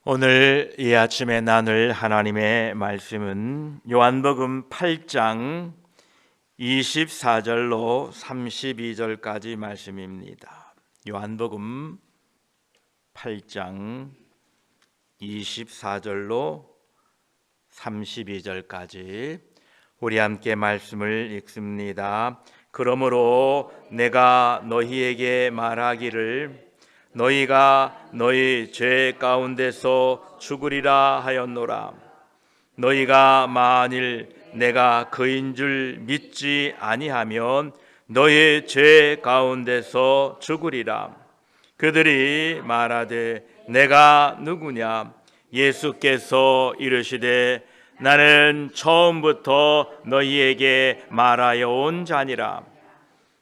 오늘 이 아침에 나눌 하나님의 말씀은 요한복음 8장 24절로 32절까지 말씀입니다. 요한복음 8장 24절로 32절까지 우리 함께 말씀을 읽습니다. 그러므로 내가 너희에게 말하기를 너희가 너희 죄 가운데서 죽으리라 하였노라. 너희가 만일 내가 그인 줄 믿지 아니하면 너희 죄 가운데서 죽으리라. 그들이 말하되 내가 누구냐? 예수께서 이르시되 나는 처음부터 너희에게 말하여 온 자니라.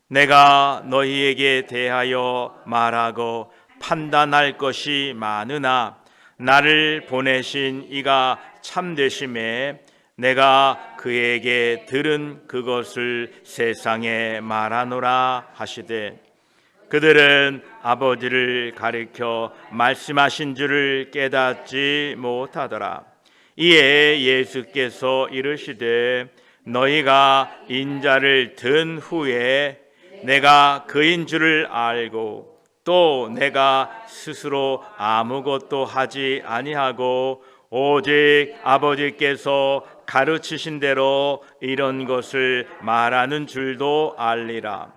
내가 너희에게 대하여 말하고 판단할 것이 많으나 나를 보내신 이가 참되심에 내가 그에게 들은 그것을 세상에 말하노라 하시되 그들은 아버지를 가리켜 말씀하신 줄을 깨닫지 못하더라. 이에 예수께서 이르시되 너희가 인자를 든 후에 내가 그인 줄을 알고 또 내가 스스로 아무것도 하지 아니하고 오직 아버지께서 가르치신 대로 이런 것을 말하는 줄도 알리라.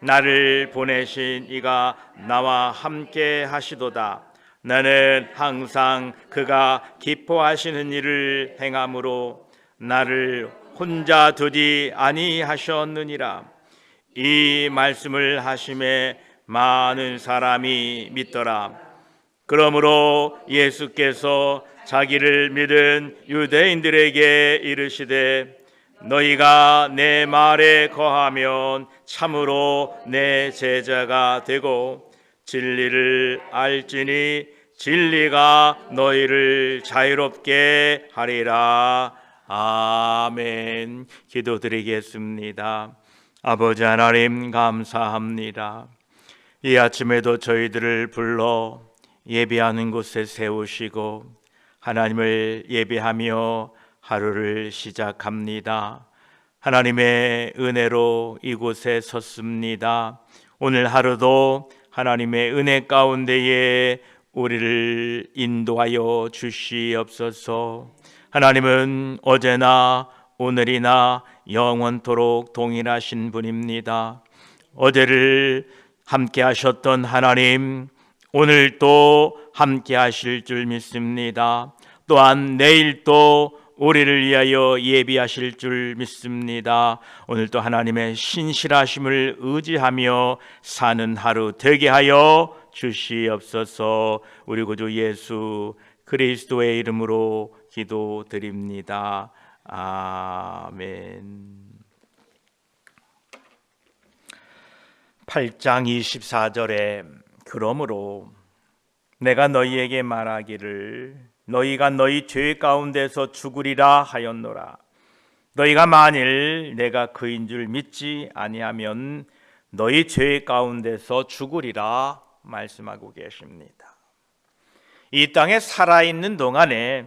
나를 보내신 이가 나와 함께 하시도다. 나는 항상 그가 기뻐하시는 일을 행함으로 나를 혼자 두지 아니하셨느니라. 이 말씀을 하심에 많은 사람이 믿더라. 그러므로 예수께서 자기를 믿은 유대인들에게 이르시되 너희가 내 말에 거하면 참으로 내 제자가 되고 진리를 알지니 진리가 너희를 자유롭게 하리라. 아멘. 기도드리겠습니다. 아버지 하나님 감사합니다. 이 아침에도 저희들을 불러 예배하는 곳에 세우시고 하나님을 예배하며 하루를 시작합니다. 하나님의 은혜로 이곳에 섰습니다. 오늘 하루도 하나님의 은혜 가운데에 우리를 인도하여 주시옵소서. 하나님은 어제나 오늘이나 영원토록 동일하신 분입니다. 어제를 함께 하셨던 하나님, 오늘 또 함께 하실 줄 믿습니다. 또한 내일 또 우리를 위하여 예비하실 줄 믿습니다. 오늘도 하나님의 신실하심을 의지하며 사는 하루 되게 하여 주시옵소서. 우리 구주 예수 그리스도의 이름으로 기도드립니다. 아멘. 8장 24절에 그러므로 내가 너희에게 말하기를 너희가 너희 죄 가운데서 죽으리라 하였노라. 너희가 만일 내가 그인 줄 믿지 아니하면 너희 죄 가운데서 죽으리라 말씀하고 계십니다. 이 땅에 살아있는 동안에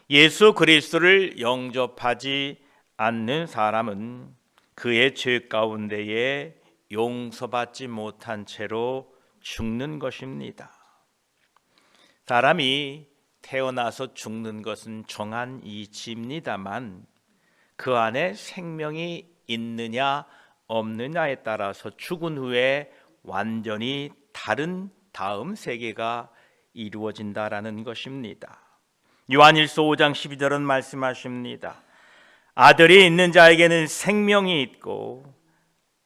예수 그리스도를 영접하지 않는 사람은 그의 죄 가운데에 용서받지 못한 채로 죽는 것입니다. 사람이 태어나서 죽는 것은 정한 이치입니다만 그 안에 생명이 있느냐 없느냐에 따라서 죽은 후에 완전히 다른 다음 세계가 이루어진다라는 것입니다. 요한일서 5장 12절은 말씀하십니다. 아들이 있는 자에게는 생명이 있고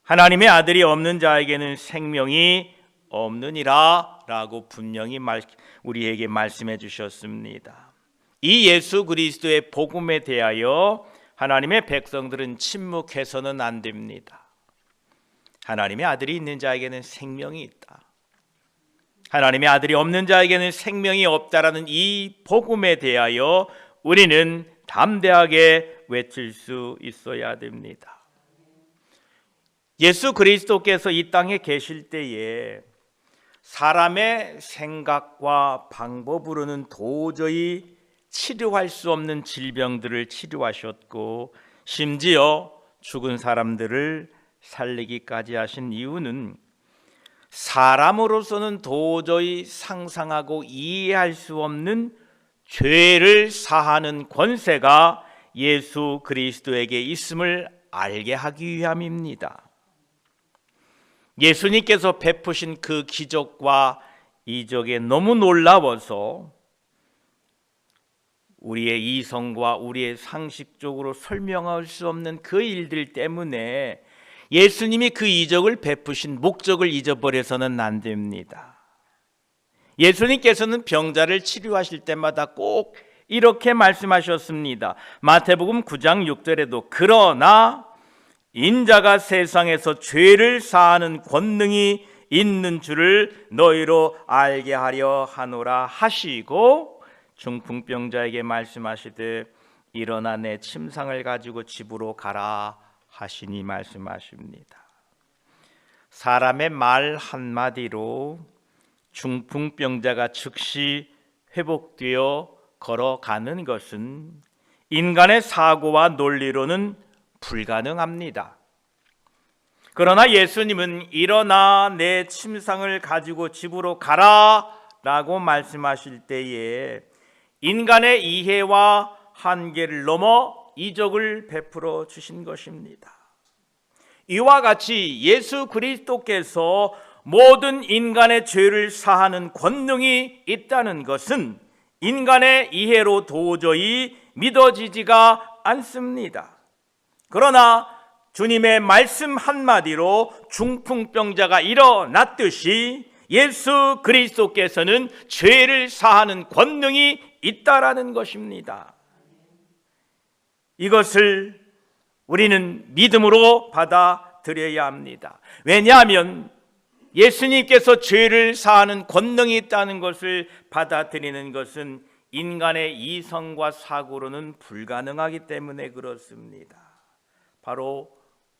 하나님의 아들이 없는 자에게는 생명이 없느니라 라고 분명히 우리에게 말씀해 주셨습니다. 이 예수 그리스도의 복음에 대하여 하나님의 백성들은 침묵해서는 안 됩니다. 하나님의 아들이 있는 자에게는 생명이 있다. 하나님의 아들이 없는 자에게는 생명이 없다라는 이 복음에 대하여 우리는 담대하게 외칠 수 있어야 됩니다. 예수 그리스도께서 이 땅에 계실 때에 사람의 생각과 방법으로는 도저히 치료할 수 없는 질병들을 치료하셨고 심지어 죽은 사람들을 살리기까지 하신 이유는 사람으로서는 도저히 상상하고 이해할 수 없는 죄를 사하는 권세가 예수 그리스도에게 있음을 알게 하기 위함입니다. 예수님께서 베푸신 그 기적과 이적에 너무 놀라워서 우리의 이성과 우리의 상식적으로 설명할 수 없는 그 일들 때문에 예수님이 그 이적을 베푸신 목적을 잊어버려서는 안 됩니다. 예수님께서는 병자를 치료하실 때마다 꼭 이렇게 말씀하셨습니다. 마태복음 9장 6절에도 그러나 인자가 세상에서 죄를 사하는 권능이 있는 줄을 너희로 알게 하려 하노라 하시고 중풍병자에게 말씀하시되 일어나 내 침상을 가지고 집으로 가라 하시니 말씀하십니다. 사람의 말 한마디로 중풍병자가 즉시 회복되어 걸어가는 것은 인간의 사고와 논리로는 불가능합니다. 그러나 예수님은 일어나 내 침상을 가지고 집으로 가라 라고 말씀하실 때에 인간의 이해와 한계를 넘어 이적을 베풀어 주신 것입니다. 이와 같이 예수 그리스도께서 모든 인간의 죄를 사하는 권능이 있다는 것은 인간의 이해로 도저히 믿어지지가 않습니다. 그러나 주님의 말씀 한마디로 중풍병자가 일어났듯이 예수 그리스도께서는 죄를 사하는 권능이 있다라는 것입니다. 이것을 우리는 믿음으로 받아들여야 합니다. 왜냐하면 예수님께서 죄를 사하는 권능이 있다는 것을 받아들이는 것은 인간의 이성과 사고로는 불가능하기 때문에 그렇습니다. 바로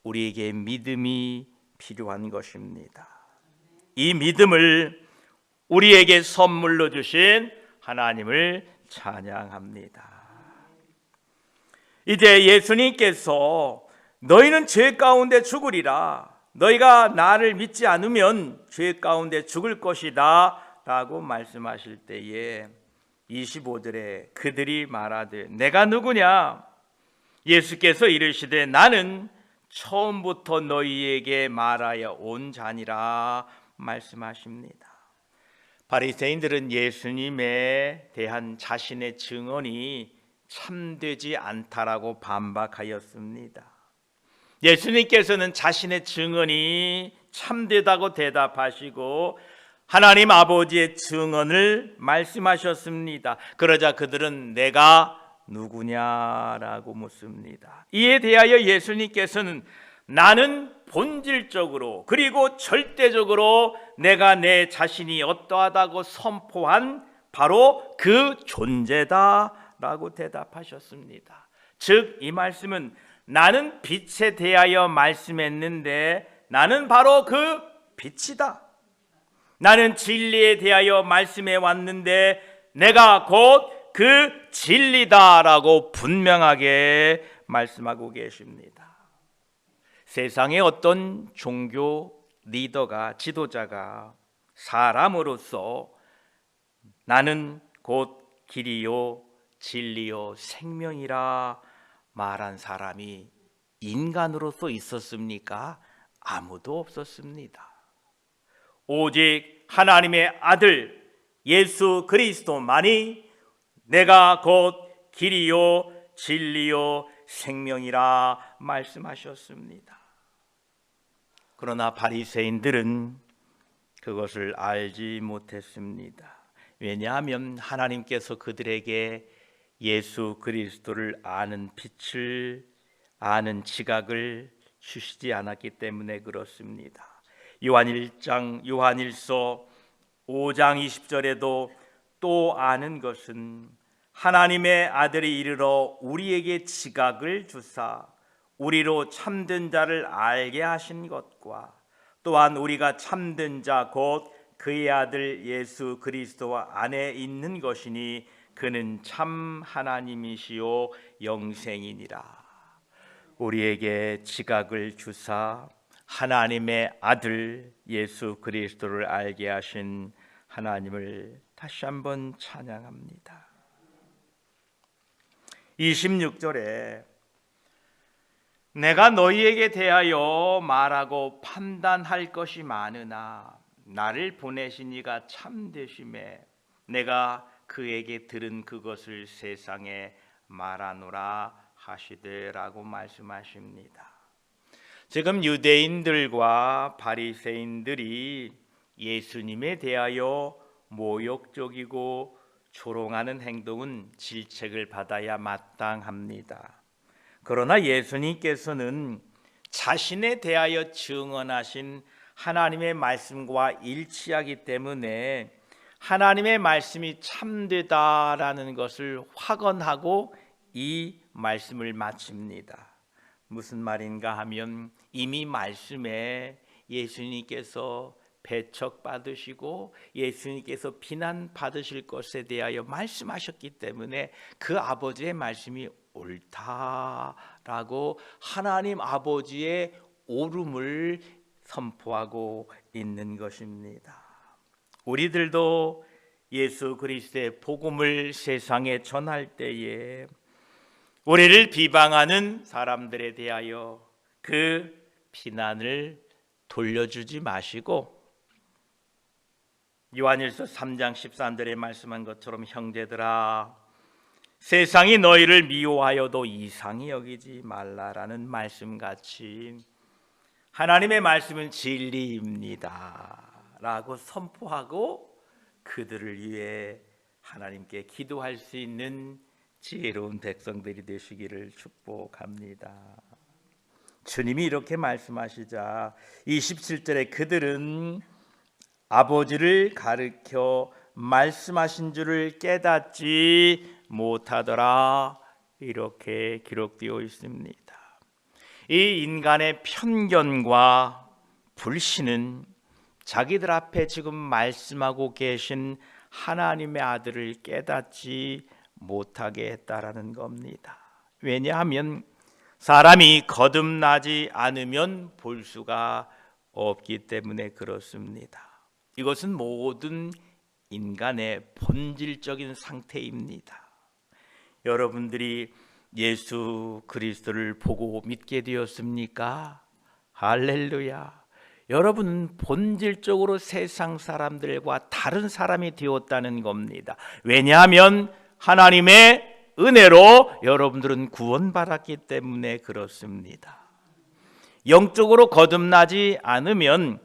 우리에게 믿음이 필요한 것입니다. 이 믿음을 우리에게 선물로 주신 하나님을 찬양합니다. 이제 예수님께서 너희는 죄 가운데 죽으리라, 너희가 나를 믿지 않으면 죄 가운데 죽을 것이다 라고 말씀하실 때에 25절에 그들이 말하되 내가 누구냐? 예수께서 이르시되 나는 처음부터 너희에게 말하여 온 자니라 말씀하십니다. 바리새인들은 예수님에 대한 자신의 증언이 참되지 않다라고 반박하였습니다. 예수님께서는 자신의 증언이 참되다고 대답하시고 하나님 아버지의 증언을 말씀하셨습니다. 그러자 그들은 내가 누구냐라고 묻습니다. 이에 대하여 예수님께서는 나는 본질적으로 그리고 절대적으로 내가 내 자신이 어떠하다고 선포한 바로 그 존재다라고 대답하셨습니다. 즉 이 말씀은 나는 빛에 대하여 말씀했는데 나는 바로 그 빛이다. 나는 진리에 대하여 말씀해 왔는데 내가 곧 그 진리다라고 분명하게 말씀하고 계십니다. 세상의 어떤 종교 리더가, 지도자가 사람으로서 나는 곧 길이요 진리요 생명이라 말한 사람이 인간으로서 있었습니까? 아무도 없었습니다. 오직 하나님의 아들 예수 그리스도만이 내가 곧 길이요 진리요 생명이라 말씀하셨습니다. 그러나 바리새인들은 그것을 알지 못했습니다. 왜냐하면 하나님께서 그들에게 예수 그리스도를 아는 빛을, 아는 지각을 주시지 않았기 때문에 그렇습니다. 요한일서 5장 20절에도 또 아는 것은 하나님의 아들이 이르러 우리에게 지각을 주사 우리로 참된 자를 알게 하신 것과 또한 우리가 참된 자 곧 그의 아들 예수 그리스도와 안에 있는 것이니 그는 참 하나님이시요 영생이니라. 우리에게 지각을 주사 하나님의 아들 예수 그리스도를 알게 하신 하나님을 다시 한번 찬양합니다. 26절에 내가 너희에게 대하여 말하고 판단할 것이 많으나 나를 보내신 이가 참되심에 내가 그에게 들은 그것을 세상에 말하노라 하시되라고 말씀하십니다. 지금 유대인들과 바리새인들이 예수님에 대하여 모욕적이고 조롱하는 행동은 질책을 받아야 마땅합니다. 그러나 예수님께서는 자신에 대하여 증언하신 하나님의 말씀과 일치하기 때문에 하나님의 말씀이 참되다라는 것을 확언하고 이 말씀을 마칩니다. 무슨 말인가 하면 이미 말씀에 예수님께서 배척받으시고 예수님께서 비난받으실 것에 대하여 말씀하셨기 때문에 그 아버지의 말씀이 옳다라고 하나님 아버지의 옳음을 선포하고 있는 것입니다. 우리들도 예수 그리스도의 복음을 세상에 전할 때에 우리를 비방하는 사람들에 대하여 그 비난을 돌려주지 마시고 요한일서 3장 13절에 말씀한 것처럼 형제들아 세상이 너희를 미워하여도 이상히 여기지 말라라는 말씀같이 하나님의 말씀은 진리입니다 라고 선포하고 그들을 위해 하나님께 기도할 수 있는 지혜로운 백성들이 되시기를 축복합니다. 주님이 이렇게 말씀하시자 27절에 그들은 아버지를 가르쳐 말씀하신 줄을 깨닫지 못하더라 이렇게 기록되어 있습니다. 이 인간의 편견과 불신은 자기들 앞에 지금 말씀하고 계신 하나님의 아들을 깨닫지 못하게 했다라는 겁니다. 왜냐하면 사람이 거듭나지 않으면 볼 수가 없기 때문에 그렇습니다. 이것은 모든 인간의 본질적인 상태입니다. 여러분들이 예수 그리스도를 보고 믿게 되었습니까? 할렐루야. 여러분은 본질적으로 세상 사람들과 다른 사람이 되었다는 겁니다. 왜냐하면 하나님의 은혜로 여러분들은 구원받았기 때문에 그렇습니다. 영적으로 거듭나지 않으면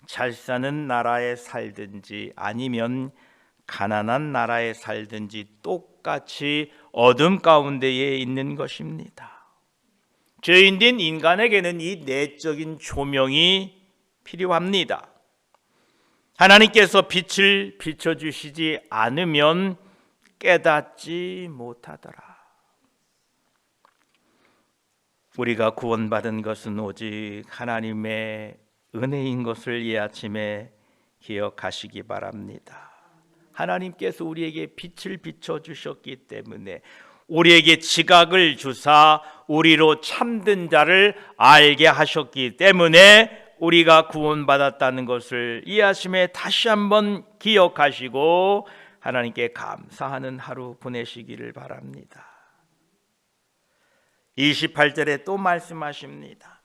잘 사는 나라에 살든지 아니면 가난한 나라에 살든지 똑같이 어둠 가운데에 있는 것입니다. 죄인된 인간에게는 이 내적인 조명이 필요합니다. 하나님께서 빛을 비춰주시지 않으면 깨닫지 못하더라. 우리가 구원받은 것은 오직 하나님의 은혜인 것을 이 아침에 기억하시기 바랍니다. 하나님께서 우리에게 빛을 비춰주셨기 때문에 우리에게 지각을 주사 우리로 참된 자를 알게 하셨기 때문에 우리가 구원받았다는 것을 이 아침에 다시 한번 기억하시고 하나님께 감사하는 하루 보내시기를 바랍니다. 28절에 또 말씀하십니다.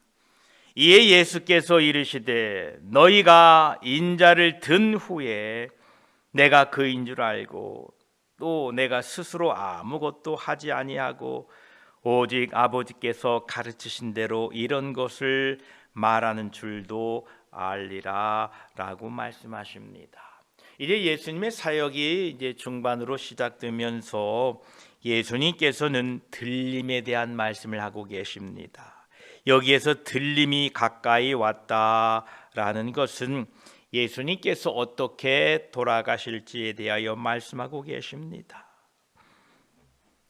이에 예수께서 이르시되 너희가 인자를 든 후에 내가 그인 줄 알고 또 내가 스스로 아무것도 하지 아니하고 오직 아버지께서 가르치신 대로 이런 것을 말하는 줄도 알리라 라고 말씀하십니다. 이제 예수님의 사역이 이제 중반으로 시작되면서 예수님께서는 들림에 대한 말씀을 하고 계십니다. 여기에서 들림이 가까이 왔다라는 것은 예수님께서 어떻게 돌아가실지에 대하여 말씀하고 계십니다.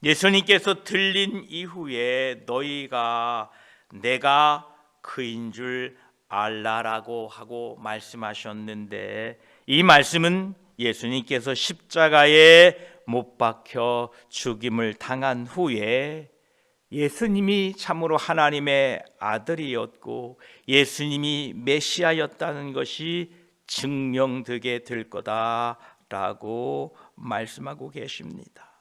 예수님께서 들린 이후에 너희가 내가 그인 줄 알라라고 하고 말씀하셨는데 이 말씀은 예수님께서 십자가에 못 박혀 죽임을 당한 후에 예수님이 참으로 하나님의 아들이었고 예수님이 메시아였다는 것이 증명되게 될 거다라고 말씀하고 계십니다.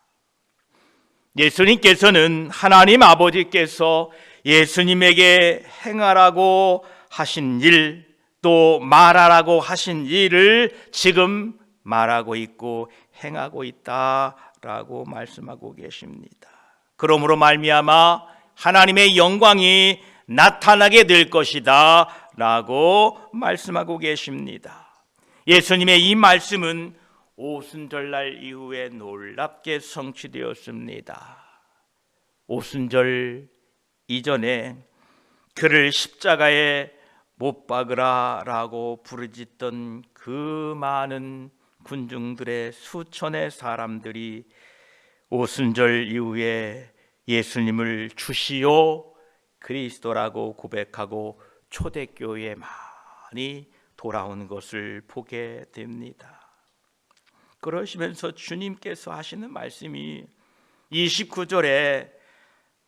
예수님께서는 하나님 아버지께서 예수님에게 행하라고 하신 일, 또 말하라고 하신 일을 지금 말하고 있고 행하고 있다라고 말씀하고 계십니다. 그러므로 말미암아 하나님의 영광이 나타나게 될 것이다 라고 말씀하고 계십니다. 예수님의 이 말씀은 오순절날 이후에 놀랍게 성취되었습니다. 오순절 이전에 그를 십자가에 못 박으라 라고 부르짖던 그 많은 군중들의 수천의 사람들이 오순절 이후에 예수님을 주시오 그리스도라고 고백하고 초대교회에 많이 돌아온 것을 보게 됩니다. 그러시면서 주님께서 하시는 말씀이 29절에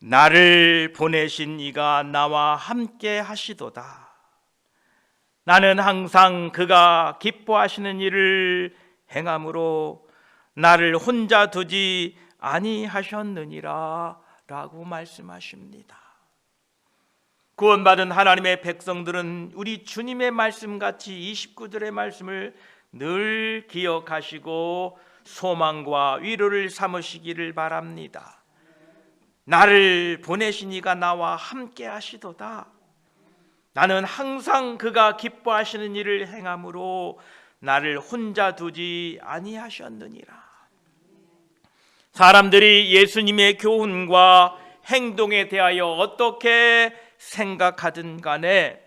나를 보내신 이가 나와 함께 하시도다. 나는 항상 그가 기뻐하시는 일을 행함으로 나를 혼자 두지 아니하셨느니라 라고 말씀하십니다. 구원받은 하나님의 백성들은 우리 주님의 말씀같이 29절의 말씀을 늘 기억하시고 소망과 위로를 삼으시기를 바랍니다. 나를 보내신 이가 나와 함께 하시도다. 나는 항상 그가 기뻐하시는 일을 행함으로 나를 혼자 두지 아니하셨느니라. 사람들이 예수님의 교훈과 행동에 대하여 어떻게 생각하든 간에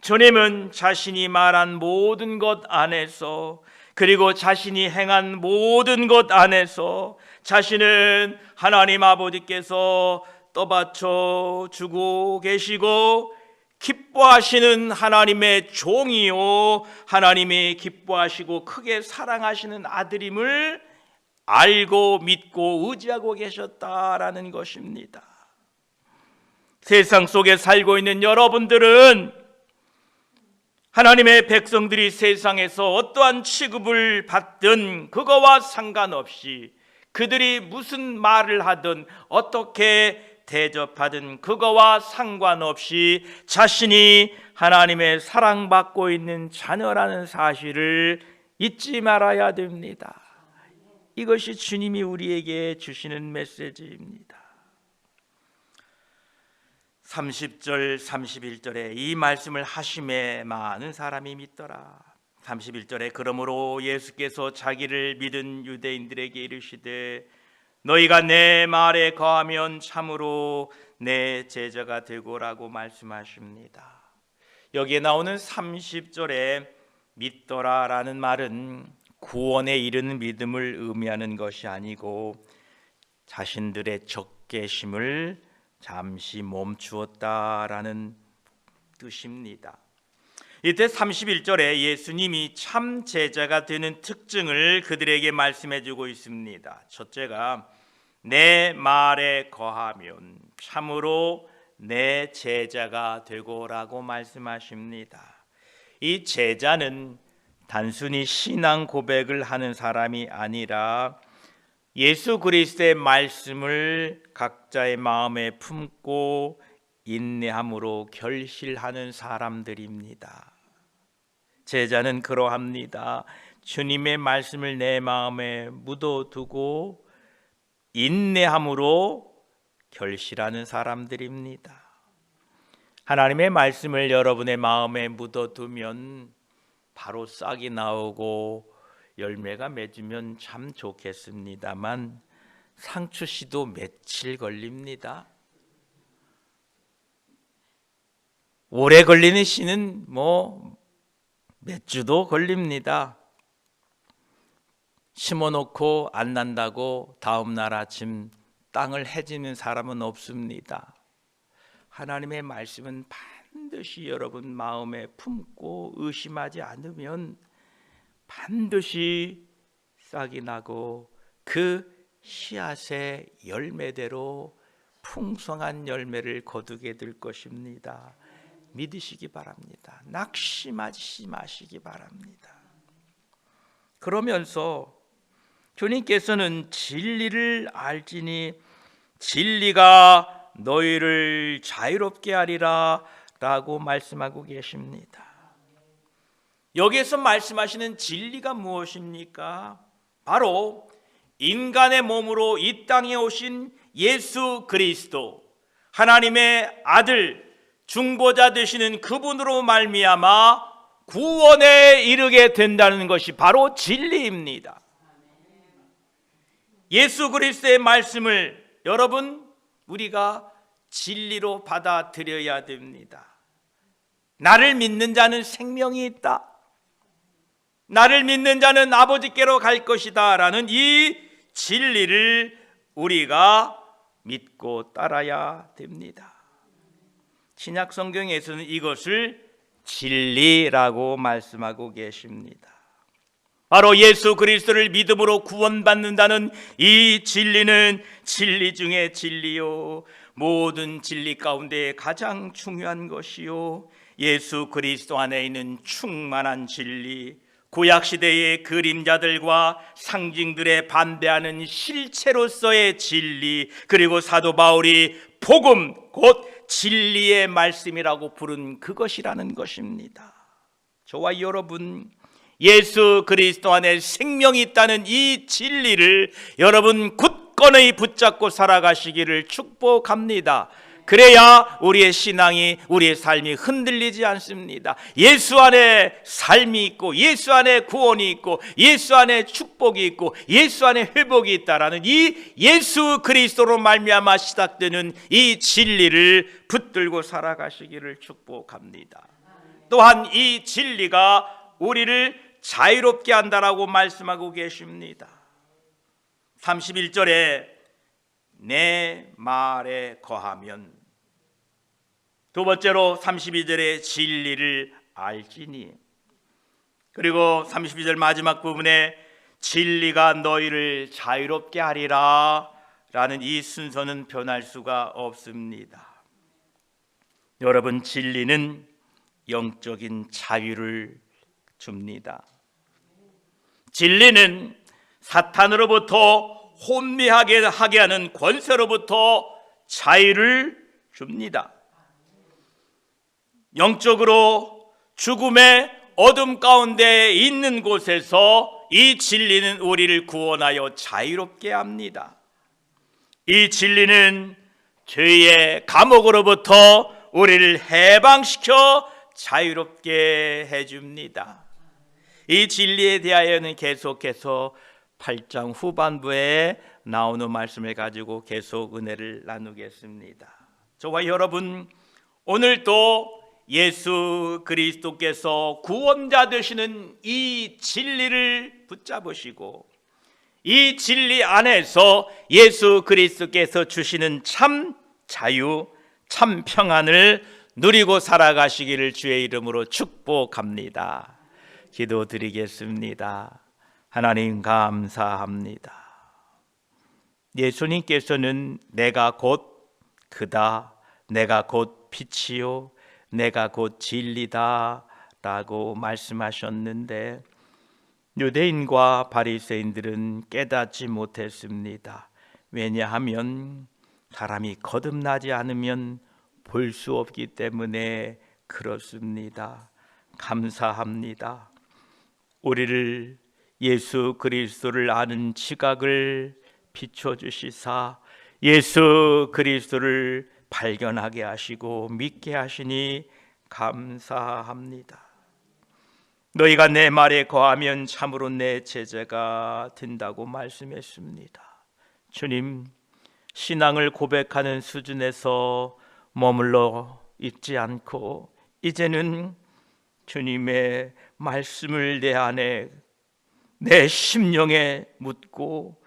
주님은 자신이 말한 모든 것 안에서 그리고 자신이 행한 모든 것 안에서 자신은 하나님 아버지께서 떠받쳐 주고 계시고 기뻐하시는 하나님의 종이요 하나님이 기뻐하시고 크게 사랑하시는 아들임을 알고 믿고 의지하고 계셨다라는 것입니다. 세상 속에 살고 있는 여러분들은 하나님의 백성들이 세상에서 어떠한 취급을 받든 그거와 상관없이 그들이 무슨 말을 하든 어떻게 대접하든 그거와 상관없이 자신이 하나님의 사랑받고 있는 자녀라는 사실을 잊지 말아야 됩니다. 이것이 주님이 우리에게 주시는 메시지입니다. 30절 31절에 이 말씀을 하심에 많은 사람이 믿더라. 31절에 그러므로 예수께서 자기를 믿은 유대인들에게 이르시되 너희가 내 말에 거하면 참으로 내 제자가 되고라고 말씀하십니다. 여기에 나오는 30절에 믿더라라는 말은 구원에 이르는 믿음을 의미하는 것이 아니고 자신들의 적개심을 잠시 멈추었다라는 뜻입니다. 이때 31절에 예수님이 참 제자가 되는 특징을 그들에게 말씀해 주고 있습니다. 첫째가 내 말에 거하면 참으로 내 제자가 되고라고 말씀하십니다. 이 제자는 단순히 신앙 고백을 하는 사람이 아니라 예수 그리스도의 말씀을 각자의 마음에 품고 인내함으로 결실하는 사람들입니다. 제자는 그러합니다. 주님의 말씀을 내 마음에 묻어두고 인내함으로 결실하는 사람들입니다. 하나님의 말씀을 여러분의 마음에 묻어두면 바로 싹이 나오고 열매가 맺으면 참 좋겠습니다만 상추씨도 며칠 걸립니다. 오래 걸리는 씨는 몇 주도 걸립니다. 심어놓고 안 난다고 다음 날 아침 땅을 해지는 사람은 없습니다. 하나님의 말씀은 반드시 여러분 마음에 품고 의심하지 않으면 반드시 싹이 나고 그 씨앗의 열매대로 풍성한 열매를 거두게 될 것입니다. 믿으시기 바랍니다. 낙심하지 마시기 바랍니다. 그러면서 주님께서는 진리를 알지니 진리가 너희를 자유롭게 하리라 라고 말씀하고 계십니다. 여기에서 말씀하시는 진리가 무엇입니까? 바로 인간의 몸으로 이 땅에 오신 예수 그리스도, 하나님의 아들, 중보자 되시는 그분으로 말미암아 구원에 이르게 된다는 것이 바로 진리입니다. 예수 그리스도의 말씀을 여러분 우리가 진리로 받아들여야 됩니다. 나를 믿는 자는 생명이 있다. 나를 믿는 자는 아버지께로 갈 것이다 라는 이 진리를 우리가 믿고 따라야 됩니다. 신약 성경에서는 이것을 진리라고 말씀하고 계십니다. 바로 예수 그리스도를 믿음으로 구원받는다는 이 진리는 진리 중에 진리요, 모든 진리 가운데 가장 중요한 것이요, 예수 그리스도 안에 있는 충만한 진리, 구약시대의 그림자들과 상징들에 반대하는 실체로서의 진리, 그리고 사도 바울이 복음 곧 진리의 말씀이라고 부른 그것이라는 것입니다. 저와 여러분, 예수 그리스도 안에 생명이 있다는 이 진리를 여러분 굳건히 붙잡고 살아가시기를 축복합니다. 그래야 우리의 신앙이, 우리의 삶이 흔들리지 않습니다. 예수 안에 삶이 있고, 예수 안에 구원이 있고, 예수 안에 축복이 있고, 예수 안에 회복이 있다라는 이 예수 그리스도로 말미암아 시작되는 이 진리를 붙들고 살아가시기를 축복합니다. 또한 이 진리가 우리를 자유롭게 한다라고 말씀하고 계십니다. 31절에 내 말에 거하면, 두 번째로 32절에 진리를 알지니, 그리고 32절 마지막 부분에 진리가 너희를 자유롭게 하리라 라는 이 순서는 변할 수가 없습니다. 여러분, 진리는 영적인 자유를 줍니다. 진리는 사탄으로부터 혼미하게 하게 하는 권세로부터 자유를 줍니다. 영적으로 죽음의 어둠 가운데 있는 곳에서 이 진리는 우리를 구원하여 자유롭게 합니다. 이 진리는 죄의 감옥으로부터 우리를 해방시켜 자유롭게 해줍니다. 이 진리에 대하여는 계속해서 8장 후반부에 나오는 말씀을 가지고 계속 은혜를 나누겠습니다. 저와 여러분, 오늘도 예수 그리스도께서 구원자 되시는 이 진리를 붙잡으시고 이 진리 안에서 예수 그리스도께서 주시는 참 자유, 참 평안을 누리고 살아가시기를 주의 이름으로 축복합니다. 기도드리겠습니다. 하나님 감사합니다. 예수님께서는 내가 곧 그다, 내가 곧 빛이요, 내가 곧 진리다 라고 말씀하셨는데 유대인과 바리새인들은 깨닫지 못했습니다. 왜냐하면 사람이 거듭나지 않으면 볼 수 없기 때문에 그렇습니다. 감사합니다. 우리를 예수 그리스도를 아는 지각을 비춰주시사 예수 그리스도를 발견하게 하시고 믿게 하시니 감사합니다. 너희가 내 말에 거하면 참으로 내 제자가 된다고 말씀했습니다. 주님, 신앙을 고백하는 수준에서 머물러 있지 않고 이제는 주님의 말씀을 내 안에, 내 심령에 묻고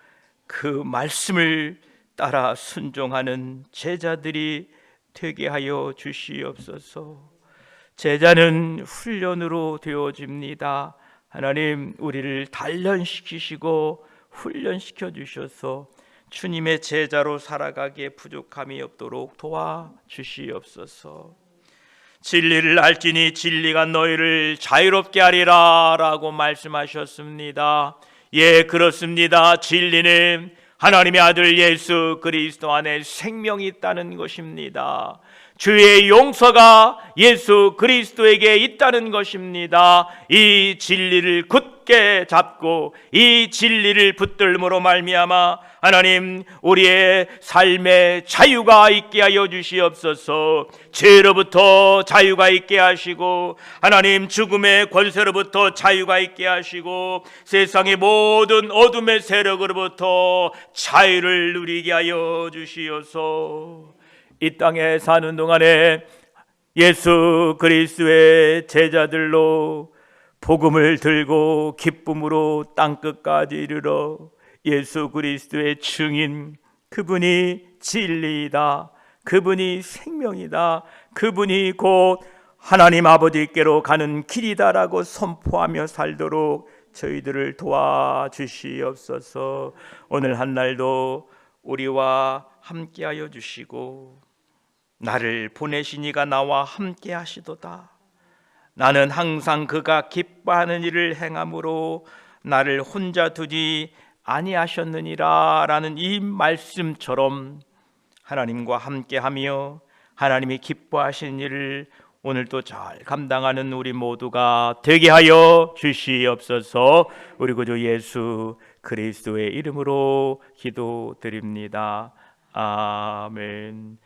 그 말씀을 따라 순종하는 제자들이 되게 하여 주시옵소서. 제자는 훈련으로 되어집니다. 하나님, 우리를 단련시키시고 훈련시켜 주셔서 주님의 제자로 살아가기에 부족함이 없도록 도와주시옵소서. 진리를 알지니 진리가 너희를 자유롭게 하리라 라고 말씀하셨습니다. 예, 그렇습니다. 진리는 하나님의 아들 예수 그리스도 안에 생명이 있다는 것입니다. 주의 용서가 예수 그리스도에게 있다는 것입니다. 이 진리를 굳게 잡고 이 진리를 붙들므로 말미암아 하나님, 우리의 삶에 자유가 있게 하여 주시옵소서. 죄로부터 자유가 있게 하시고 하나님, 죽음의 권세로부터 자유가 있게 하시고 세상의 모든 어둠의 세력으로부터 자유를 누리게 하여 주시옵소서. 이 땅에 사는 동안에 예수 그리스도의 제자들로 복음을 들고 기쁨으로 땅끝까지 이르러 예수 그리스도의 증인, 그분이 진리이다, 그분이 생명이다, 그분이 곧 하나님 아버지께로 가는 길이다라고 선포하며 살도록 저희들을 도와주시옵소서. 오늘 한 날도 우리와 함께하여 주시고 나를 보내신 이가 나와 함께 하시도다. 나는 항상 그가 기뻐하는 일을 행함으로 나를 혼자 두지 아니하셨느니라 라는 이 말씀처럼 하나님과 함께하며 하나님이 기뻐하시는 일을 오늘도 잘 감당하는 우리 모두가 되게 하여 주시옵소서. 우리 구주 예수 그리스도의 이름으로 기도드립니다. 아멘.